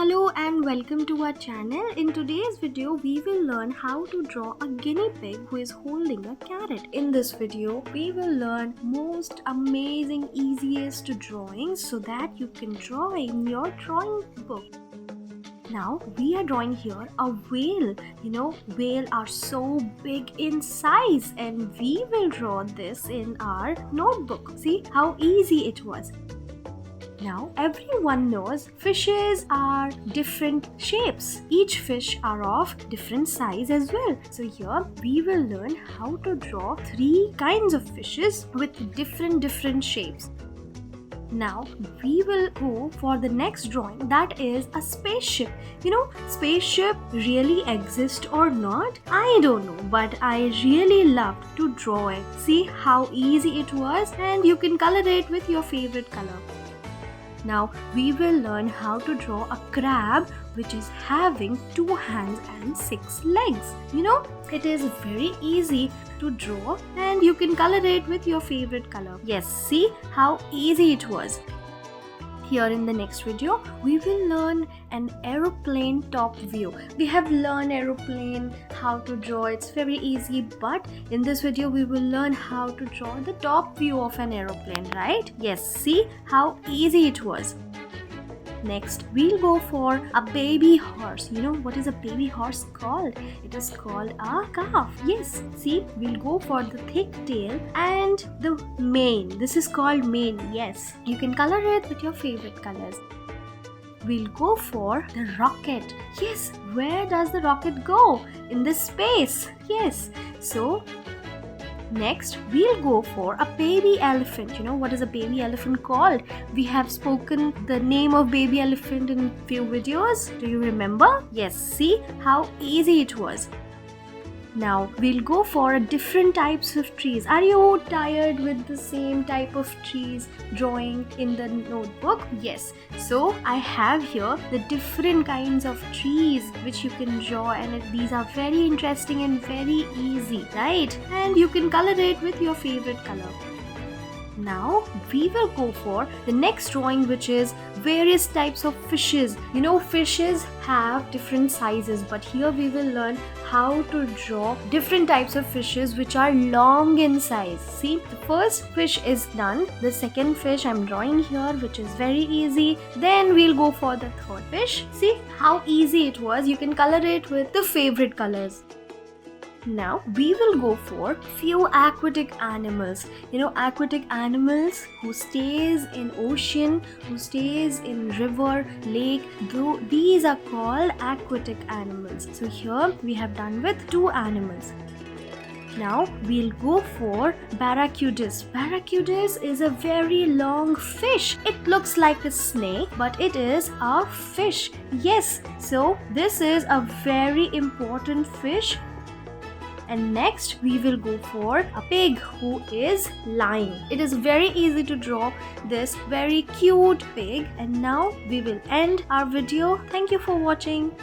Hello and welcome to our channel. In today's video, we will learn how to draw a guinea pig who is holding a carrot. In this video, we will learn most amazing, easiest drawings so that you can draw in your drawing book. Now we are drawing here a whale. Whale are so big in size and we will draw this in our notebook. See how easy it was. Now everyone knows fishes are different shapes. Each fish are of different size as well. So here we will learn how to draw 3 kinds of fishes with different shapes. Now we will go for the next drawing, that is a spaceship. Spaceship really exist or not? I don't know, but I really loved to draw it. See how easy it was, and you can color it with your favorite color. Now we will learn how to draw a crab which is having 2 hands and 6 legs. It is very easy to draw and you can color it with your favorite color. Yes, see how easy it was. Here in the next video, we will learn an aeroplane top view. We have learned aeroplane, how to draw, it's very easy, but in this video we will learn how to draw the top view of an aeroplane, right? Yes, see how easy it was. Next, we'll go for a baby horse. What is a baby horse called? It is called a calf. Yes, see, we'll go for the thick tail and the mane. This is called mane. Yes, you can color it with your favorite colors. We'll go for the rocket. Yes, where does the rocket go? In the space. Yes, so next, we'll go for a baby elephant. What is a baby elephant called? We have spoken the name of baby elephant in few videos. Do you remember? Yes, see how easy it was. Now, we'll go for different types of trees. Are you tired with the same type of trees drawing in the notebook? Yes. So, I have here the different kinds of trees which you can draw, and these are very interesting and very easy, right? And you can color it with your favorite color. Now we will go for the next drawing, which is various types of fishes. Fishes have different sizes, but here we will learn how to draw different types of fishes which are long in size. See, the first fish is done. The second fish I'm drawing here, which is very easy. Then we'll go for the third fish. See how easy it was. You can color it with the favorite colors. Now we will go for few aquatic animals. Aquatic animals who stays in ocean, who stays in river, lake. These are called aquatic animals. So here we have done with 2 animals. Now we'll go for Barracudas. Barracudas is a very long fish. It looks like a snake, but it is a fish. Yes, so this is a very important fish. And next we will go for a pig who is lying. It is very easy to draw this very cute pig. And now we will end our video. Thank you for watching.